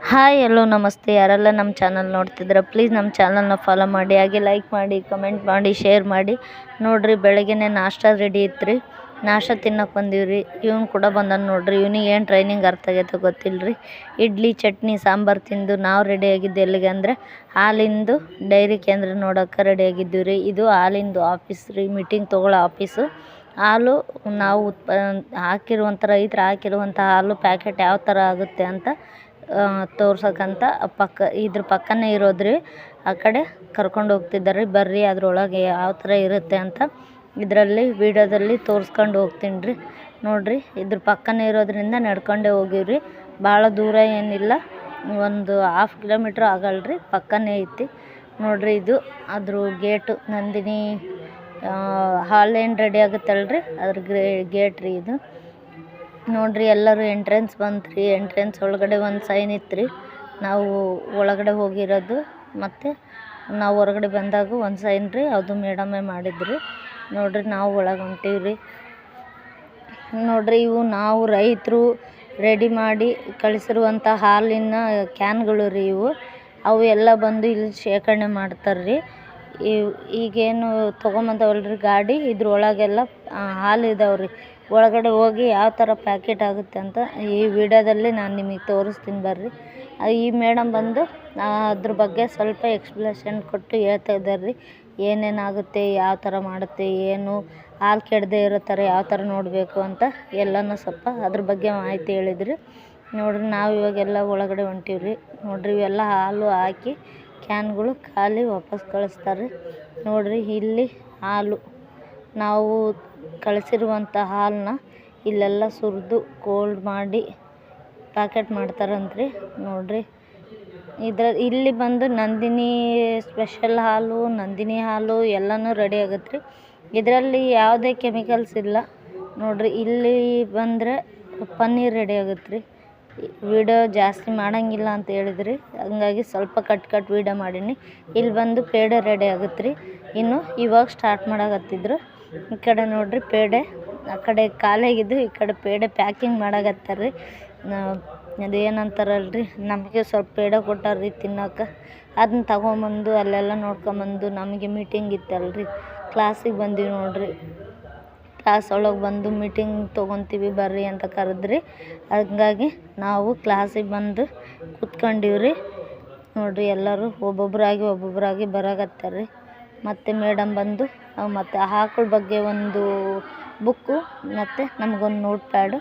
Hi ಎಲ್ಲೋ ನಮಸ್ತೆ. ಯಾರೆಲ್ಲ ನಮ್ಮ ಚಾನಲ್ ನೋಡ್ತಿದ್ರೆ ಪ್ಲೀಸ್ ನಮ್ಮ ಚಾನಲ್ನ ಫಾಲೋ ಮಾಡಿ, ಹಾಗೆ ಲೈಕ್ ಮಾಡಿ, ಕಮೆಂಟ್ ಮಾಡಿ, ಶೇರ್ ಮಾಡಿ. ನೋಡ್ರಿ ಬೆಳಗ್ಗೆನೇ ನಾಷ್ಟ ರೆಡಿ ಇತ್ತು. ನಾಷ್ಟ ತಿನ್ನಕ್ಕೆ ಬಂದೀವ್ರಿ. ಇವ್ನು ಕೂಡ ಬಂದಾನ ನೋಡ್ರಿ. ಇವ್ನಿಗೆ ಏನು ಟ್ರೈನಿಂಗ್ ಅರ್ಥ ಆಗೈತೆ ಗೊತ್ತಿಲ್ಲರಿ. ಇಡ್ಲಿ ಚಟ್ನಿ ಸಾಂಬಾರು ತಿಂದು ನಾವು ರೆಡಿಯಾಗಿದ್ದು ಎಲ್ಲಿಗೆ ಅಂದರೆ ಹಾಲಿಂದು ಡೈರಿ ಕೇಂದ್ರ ನೋಡೋಕೆ ರೆಡಿಯಾಗಿದ್ದೀವಿ ರೀ. ಇದು ಹಾಲಿಂದು ಆಫೀಸ್ ರೀ, ಮೀಟಿಂಗ್ ತೊಗೊಳ್ಳೋ ಆಫೀಸು. ಹಾಲು ನಾವು ಹಾಕಿರುವಂಥ ರೈತರು ಹಾಕಿರುವಂಥ ಹಾಲು ಪ್ಯಾಕೆಟ್ ಯಾವ ಥರ ಆಗುತ್ತೆ ಅಂತ ತೋರ್ಸೋಕ್ಕಂತ ಇದ್ರ ಪಕ್ಕನೇ ಇರೋದ್ರಿ. ಆ ಕಡೆ ಕರ್ಕೊಂಡು ಹೋಗ್ತಿದ್ದಾರೆ. ಬರ್ರಿ ಅದ್ರೊಳಗೆ ಯಾವ ಥರ ಇರುತ್ತೆ ಅಂತ ಇದರಲ್ಲಿ ವಿಡಿಯೋದಲ್ಲಿ ತೋರಿಸ್ಕೊಂಡು ಹೋಗ್ತೀನಿ ರೀ. ನೋಡಿರಿ ಇದ್ರ ಪಕ್ಕನೇ ಇರೋದ್ರಿಂದ ನಡ್ಕೊಂಡೇ ಹೋಗಿವ್ರಿ. ಭಾಳ ದೂರ ಏನಿಲ್ಲ, ಒಂದು 1/2 ಕಿಲೋಮೀಟ್ರ್ ಆಗಲ್ರಿ, ಪಕ್ಕನೇ ಐತಿ. ನೋಡಿರಿ ಇದು ಅದ್ರ ಗೇಟು, ನಂದಿನಿ ಹಾಲ್ ಏನು ರೆಡಿ ಆಗುತ್ತಲ್ರಿ ಅದ್ರ ಗೇಟ್ ರೀ ಇದು. ನೋಡ್ರಿ ಎಲ್ಲರೂ ಎಂಟ್ರೆನ್ಸ್ ಬಂತ್ರಿ. ಎಂಟ್ರೆನ್ಸ್ ಒಳಗಡೆ ಒಂದು ಸೈನ್ ಇತ್ತು ರೀ. ನಾವು ಒಳಗಡೆ ಹೋಗಿರೋದು ಮತ್ತು ನಾವು ಹೊರಗಡೆ ಬಂದಾಗ ಒಂದು ಸೈನ್ ರೀ, ಅದು ಮೇಡಮೇ ಮಾಡಿದ್ರಿ. ನೋಡ್ರಿ ನಾವು ಒಳಗೆ ಹೊಂಟೀವ್ರಿ. ನೋಡ್ರಿ ಇವು ನಾವು ರೈತರು ರೆಡಿ ಮಾಡಿ ಕಳಿಸಿರುವಂಥ ಹಾಲಿನ ಕ್ಯಾನ್ಗಳು ರೀ ಇವು. ಅವು ಎಲ್ಲ ಬಂದು ಇಲ್ಲಿ ಶೇಖರಣೆ ಮಾಡ್ತಾರೆ ರೀ. ಈಗೇನು ತೊಗೊಂಬಂದವಲ್ರಿ ಗಾಡಿ, ಇದ್ರೊಳಗೆಲ್ಲ ಹಾಲು ಇದಾವ್ರಿ. ಒಳಗಡೆ ಹೋಗಿ ಯಾವ ಥರ ಪ್ಯಾಕೆಟ್ ಆಗುತ್ತೆ ಅಂತ ಈ ವಿಡಿಯೋದಲ್ಲಿ ನಾನು ನಿಮಗೆ ತೋರಿಸ್ತೀನಿ ಬರ್ರಿ. ಈ ಮೇಡಮ್ ಬಂದು ಅದ್ರ ಬಗ್ಗೆ ಸ್ವಲ್ಪ ಎಕ್ಸ್ಪ್ಲೇಷನ್ ಕೊಟ್ಟು ಹೇಳ್ತಾ ಇದ್ದಾರೆ ರೀ. ಏನೇನಾಗುತ್ತೆ, ಯಾವ ಥರ ಮಾಡುತ್ತೆ, ಏನು ಹಾಲು ಕೆಡದೆ ಇರೋ ಥರ ಯಾವ ಥರ ನೋಡಬೇಕು ಅಂತ ಎಲ್ಲನೂ ಸ್ವಲ್ಪ ಅದ್ರ ಬಗ್ಗೆ ಮಾಹಿತಿ ಹೇಳಿದ್ರಿ. ನೋಡಿರಿ ನಾವು ಇವಾಗೆಲ್ಲ ಒಳಗಡೆ ಹೊಂಟೀವ್ರಿ. ನೋಡಿರಿ ಇವೆಲ್ಲ ಹಾಲು ಹಾಕಿ ಕ್ಯಾನ್ಗಳು ಖಾಲಿ ವಾಪಸ್ ಕಳಿಸ್ತಾರೆ. ನೋಡಿರಿ ಇಲ್ಲಿ ಹಾಲು ನಾವು ಕಳಿಸಿರುವಂಥ ಹಾಲನ್ನ ಇಲ್ಲೆಲ್ಲ ಸುರಿದು ಕೋಲ್ಡ್ ಮಾಡಿ ಪ್ಯಾಕೆಟ್ ಮಾಡ್ತಾರಂತ್ರಿ. ನೋಡಿರಿ ಇಲ್ಲಿ ಬಂದು ನಂದಿನಿ ಸ್ಪೆಷಲ್ ಹಾಲು, ನಂದಿನಿ ಹಾಲು ಎಲ್ಲನೂ ರೆಡಿ ಆಗುತ್ತೆ ರೀ. ಇದರಲ್ಲಿ ಯಾವುದೇ ಕೆಮಿಕಲ್ಸ್ ಇಲ್ಲ. ನೋಡಿರಿ ಇಲ್ಲಿ ಬಂದರೆ ಪನ್ನೀರ್ ರೆಡಿ ಆಗುತ್ತೆ ರೀ. ವಿಡಿಯೋ ಜಾಸ್ತಿ ಮಾಡೋಂಗಿಲ್ಲ ಅಂತ ಹೇಳಿದ್ರಿ, ಹಂಗಾಗಿ ಸ್ವಲ್ಪ ಕಟ್ ವಿಡಿಯೋ ಮಾಡೀನಿ. ಇಲ್ಲಿ ಬಂದು ಪೇಡೆ ರೆಡಿ ಆಗುತ್ತೆ ರೀ. ಇನ್ನು ಇವಾಗ ಸ್ಟಾರ್ಟ್ ಮಾಡಕತ್ತಿದ್ರು. ಈ ಕಡೆ ನೋಡಿರಿ ಪೇಡೆ, ಆ ಕಡೆ ಖಾಲಿಯಾಗಿದ್ದು ಈ ಕಡೆ ಪೇಡೆ ಪ್ಯಾಕಿಂಗ್ ಮಾಡಕತ್ತಾರೆ ರೀ. ಅದೇನಂತಾರಲ್ರಿ, ನಮಗೆ ಸ್ವಲ್ಪ ಪೇಡೆ ಕೊಟ್ಟಾರ್ರಿ ತಿನ್ನೋಕೆ. ಅದನ್ನ ತಗೊಂಬಂದು ಅಲ್ಲೆಲ್ಲ ನೋಡ್ಕೊಂಬಂದು ನಮಗೆ ಮೀಟಿಂಗ್ ಇತ್ತಲ್ರಿ, ಕ್ಲಾಸಿಗೆ ಬಂದೀವಿ ನೋಡಿರಿ. ಕ್ಲಾಸ್ ಒಳಗೆ ಬಂದು ಮೀಟಿಂಗ್ ತೊಗೊತೀವಿ ಬರ್ರಿ ಅಂತ ಕರೆದ್ರಿ. ಹಂಗಾಗಿ ನಾವು ಕ್ಲಾಸಿಗೆ ಬಂದು ಕೂತ್ಕೊಂಡಿವ್ರಿ. ನೋಡಿರಿ ಎಲ್ಲರೂ ಒಬ್ಬೊಬ್ಬರಾಗಿ ಬರಾಕತ್ತಾರೆ ರೀ. ಮತ್ತು ಮೇಡಮ್ ಬಂದು ಮತ್ತು ಆಕಳ ಬಗ್ಗೆ ಒಂದು ಬುಕ್ಕು ಮತ್ತು ನಮಗೊಂದು ನೋಟ್ ಪ್ಯಾಡು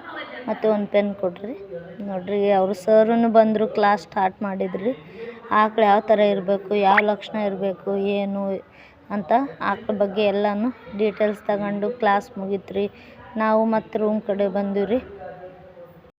ಮತ್ತು ಒಂದು ಪೆನ್ ಕೊಡ್ರಿ. ನೋಡಿರಿ ಅವರು ಸರೂ ಬಂದರು, ಕ್ಲಾಸ್ ಸ್ಟಾರ್ಟ್ ಮಾಡಿದ್ರಿ. ಆಕಳು ಯಾವ ಥರ ಇರಬೇಕು, ಯಾವ ಲಕ್ಷಣ ಇರಬೇಕು, ಏನು ಅಂತ ಆಕಳ ಬಗ್ಗೆ ಎಲ್ಲನೂ ಡೀಟೇಲ್ಸ್ ತಗೊಂಡು ಕ್ಲಾಸ್ ಮುಗೀತು ರೀ. ನಾವು ಮತ್ತು ರೂಮ್ ಕಡೆ ಬಂದೀವಿ ರೀ.